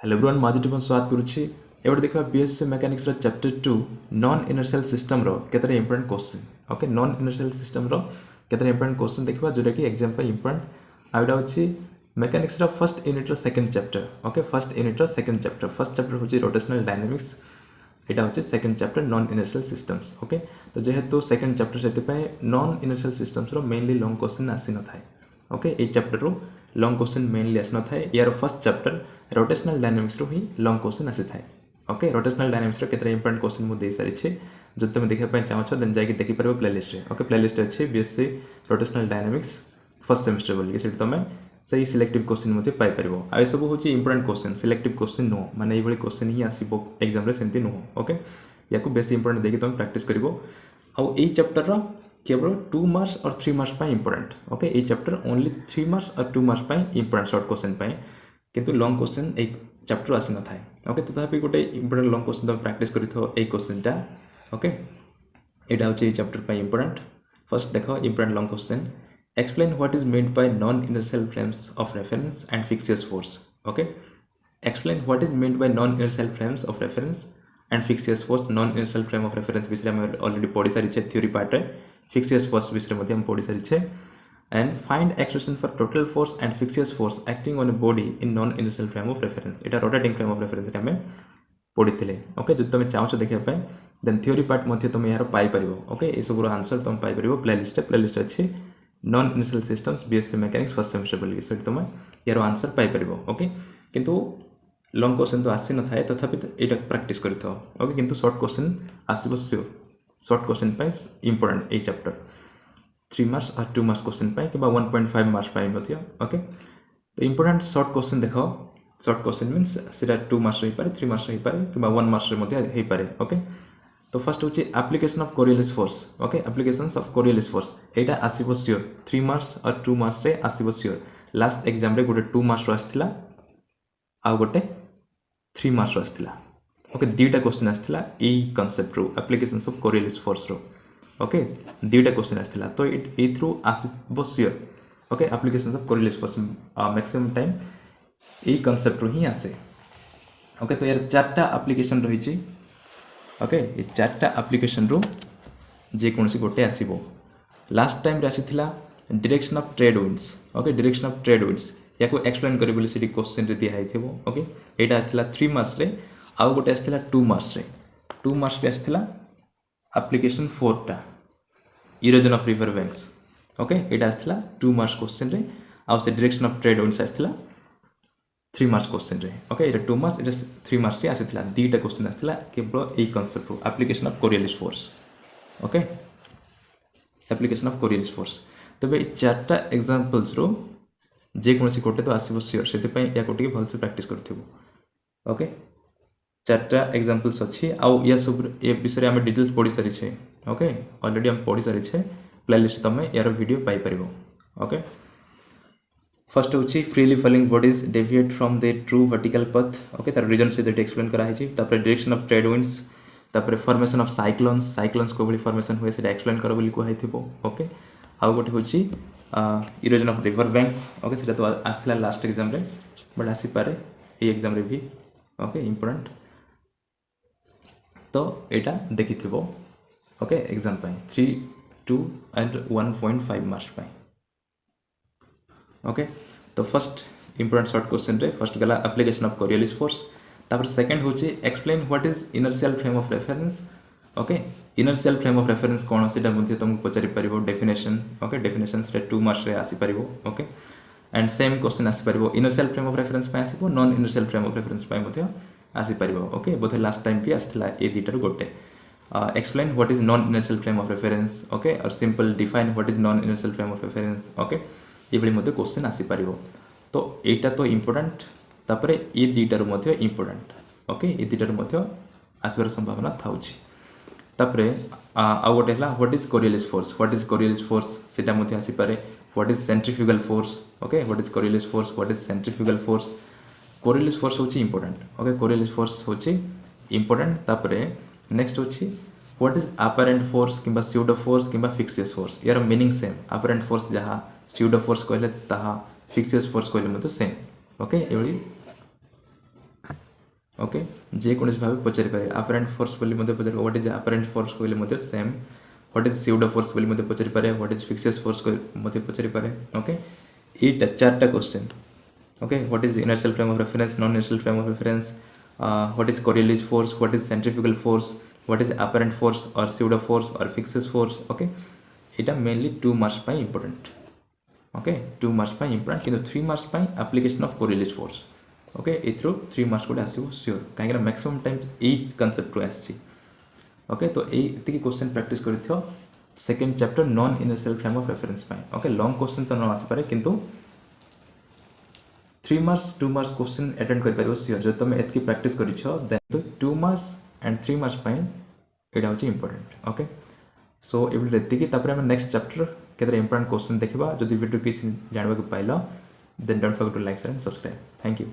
Hello everyone माजिटी में स्वागत करुच्ची एवं देखा बीएससी मैकेनिक्स रो चैप्टर 2 नॉन इनर्शियल सिस्टम रो केतरे important question okay non inertial system रो केतरे इंपोर्टेंट क्वेश्चन देखा जोटा कि एग्जाम पे इंपोर्टेंट आउटा होची मैकेनिक्स रो फर्स्ट यूनिट रो second chapter okay first unit रो सेकंड चैप्टर फर्स्ट चैप्टर होची रोटेशनल डायनामिक्स एटा होची second chapter non inertial systems okay तो जेहेतु सेकंड चैप्टर सेति पे नॉन इनर्शियल सिस्टम्स रो मेनली लॉन्ग क्वेश्चन आसी न थाए ओके ए चैप्टर रो लॉन्ग क्वेश्चन मेनली आसी न थाए यार फर्स्ट चैप्टर रोटेशनल डायनामिक्स रो ही लॉन्ग क्वेश्चन आसी थाए ओके रोटेशनल डायनामिक्स रो केतरा इंपोर्टेंट क्वेश्चन मु दे सारी छे जो तुम देखा पय चाहो छ देन जाई देखि परबो प्लेलिस्ट रे ओके प्लेलिस्ट अछि BSc rotational dynamics first semester बोली सेठी तुम सही सिलेक्टिव क्वेश्चन मध्ये पाई परबो आ सब होची इंपोर्टेंट क्वेश्चन सिलेक्टिव क्वेश्चन नो माने एई बळी क्वेश्चन ही आसीबो एग्जाम रे सेंती नो ओके याकू बेसी इंपोर्टेंट देखि तुम प्रैक्टिस करबो आ एई चैप्टर रो केवल 2 मार्क्स और 3 मार्क्स पाई इंपोर्टेंट ओके ए चैप्टर ओनली 3 मार्क्स और 2 मार्क्स पाई इंपोर्टेंट शॉर्ट क्वेश्चन पाई किंतु लॉन्ग क्वेश्चन एक चैप्टर आसी न थाए ओके तथापि गोटे इंपोर्टेंट लॉन्ग क्वेश्चन तुम प्रैक्टिस करिथो ए क्वेश्चनटा ओके एटा होची ए चैप्टर पाई इंपोर्टेंट फर्स्ट देखो important long question explain what is meant by non inertial frames of reference and फिक्सियस force okay explain what is meant by non inertial frames of reference and फिक्सियस force non inertial frame of reference विषय में already पढ़ी सारी छे theory part रे फिक्सियस force विषय में हम पढ़ी सारी छे and find expression for total force and फिक्सियस force acting on a body in non inertial frame of reference Etah rotating frame of reference रे हमें पढ़ीथिले ओके जो तुम चाहो देखिया पे देन थ्योरी पार्ट मध्ये तुम यार पाई परिबो ओके ए सब आंसर तुम पाई परिबो प्लेलिस्ट अछि non inertial systems BSc mechanics first semester बोली सो तुम यार आंसर पाई परिबो ओके किंतु लॉन्ग क्वेश्चन तो आसी न थाए तथापि एटा प्रैक्टिस करथो ओके किंतु शॉर्ट क्वेश्चन आसीबो श्योर शॉर्ट क्वेश्चन पाई इंपोर्टेंट ए चैप्टर 3 मार्क्स और 2 मार्क्स क्वेश्चन पाई कि 1.5 मार्क्स पाई मध्य ओके तो इंपोर्टेंट शॉर्ट क्वेश्चन देखो शॉर्ट क्वेश्चन मींस सेटा 2 मार्क्स रही पारे 3 मार्क्स रही पारे कि 1 मार्क्स रे मध्य हे पारे ओके तो फर्स्ट होची application of Coriolis force okay applications of Coriolis force एटा आसीबो श्योर 3 मार्क्स और 2 मार्क्स रे आसीबो श्योर लास्ट एग्जाम रे गोटे 2 मार्क्स रो आस्थिला आ गोटे 3 मार्क्स रो आस्थिला ओके दुईटा क्वेश्चन आस्थिला ए कांसेप्ट रो एप्लीकेशंस ऑफ कोरियलिस फोर्स रो ओके दुईटा क्वेश्चन आस्थिला तो ए थ्रू आसीबो sure okay applications of Coriolis force maximum time ए कांसेप्ट रो ही आसे ओके तो यार चारटा एप्लीकेशन रही छी ओके ये चारटा एप्लीकेशन रो जे कोनसी गोटे आसीबो लास्ट टाइम रे आसीथिला direction of trade winds okay direction of trade winds याको एक्सप्लेन करी बोली सिटी क्वेश्चन रे दिया हैथिबो ओके एटा आसीथिला 3 मार्क्स रे आ गोटे आसीथिला 2 मार्क्स रे 2 मार्क्स रे आसीथिला एप्लीकेशन 4 टा erosion of river banks okay एटा आसीथिला 2 मार्क्स क्वेश्चन रे आ से डायरेक्शन ऑफ ट्रेड विंड्स आसीथिला 3 मार्क्स क्वेश्चन रे ओके एटा 2 मार्क्स एटा 3 मार्क्स रे आसीथिला दीटा क्वेश्चन आसीथिला केवल ए कांसेप्ट रो application of Coriolis force okay application of Coriolis force तबे चारटा एग्जांपल्स रो जे कोनसी कोटे तो आसीबो श्योर सेति पय या कोटे भल से प्रैक्टिस करथिबो ओके चारटा एग्जांपल्स अछि आ या सब ए विषय हम डिटेल्स पढि सारी छे ओके ऑलरेडी हम पढि सारी छे प्लेलिस्ट तमे यार वीडियो पाई परिबो ओके फर्स्ट होची freely falling bodies deviate from the true vertical path okay तार रीजन से दैट एक्सप्लेन करा है छी तापर डायरेक्शन ऑफ ट्रेड विंड्स तापर फॉर्मेशन ऑफ साइक्लोन्स को बली फॉर्मेशन हुए से एक्सप्लेन करो बोली को हैथिबो ओके आ गोटे होची erosion of river banks okay सेटा तो आस्थिला लास्ट एग्जाम रे बट आसी पारे ए एग्जाम रे भी ओके इंपोर्टेंट तो एटा देखिथिबो ओके एग्जाम पाई 3 2 एंड 1.5 मार्क्स पाई ओके तो फर्स्ट इंपोर्टेंट शॉर्ट क्वेश्चन रे फर्स्ट गला एप्लीकेशन ऑफ कोरियलिस फोर्स तापर सेकंड होची explain what is inertial frame of reference okay inertial frame of reference कोन सेटा मध्ये तुमको पचारि परिबो डेफिनेशन ओके डेफिनेशंस रे 2 मार्क्स रे आसी परिबो ओके एंड सेम क्वेश्चन आसी परिबो इनर्शियल फ्रेम ऑफ रेफरेंस पाई आसीबो non inertial frame of reference पाई मध्ये आसी परिबो ओके बोथे लास्ट टाइम भी आस्थिला ए दीटार गोटे explain what is non inertial frame of reference okay और simple define what is non inertial frame of reference okay ये बली मध्ये क्वेश्चन आसी परिबो तो एटा तो इंपोर्टेंट तापरे ए दीटार मध्ये इंपोर्टेंट ओके ए दीटार मध्ये आसबार संभावना थाउची तापरे आ गोटे हला व्हाट इज कोरियलिस फोर्स सेटा मध्ये आसी पारे what is centrifugal force okay what is Coriolis force what is centrifugal force Coriolis force होची इंपोर्टेंट ओके कोरियलिस फोर्स होची इंपोर्टेंट तापरे नेक्स्ट होची व्हाट इज अपेरेंट फोर्स किबा स्यूडो फोर्स किबा फिक्सियस फोर्स यार मीनिंग सेम अपेरेंट फोर्स जहा pseudo force कहले ताहा फिक्सियस फोर्स कहले मते सेम ओके एवली ओके जे कौन भाव पचारि पारे अपरेंट फोर्स बोली मते पचारि व्हाट इज अपरेंट फोर्स बोली मते same what is pseudo force बोली मते पचारि पारे व्हाट इज फिक्सेस फोर्स को मते पचारि पारे ओके एटा चारटा question okay what is inertial frame of reference non inertial frame of reference what is Coriolis force what is centrifugal force what is apparent force और pseudo force और fictitious force okay एटा mainly 2 marks पाई important okay 2 marks पाई important किंतु 3 marks पाई application of Coriolis force okay एथरो 3 marks को आसो श्योर कहीं मैक्सिमम टाइम यही कनसेप्ट आसी ओके तो ये क्वेश्चन प्रैक्टिस कर second chapter non inertial frame of reference okay long question तो न आसपे किंतु 3 मार्क्स 2 मार्क्स क्वेश्चन अटेंड कर पार श्योर जो तुम एतकी प्रैक्टिस कर 2 मार्क्स एंड 3 मार्क्स यहाँ हूँ इंपोर्टेंट ओके सो ये आम नेक्स्ट चैप्टर केते इंपोर्टेंट क्वेश्चन देखा जब वीडियो किसी जानवा पाइल then don't forget to like share and subscribe thank you.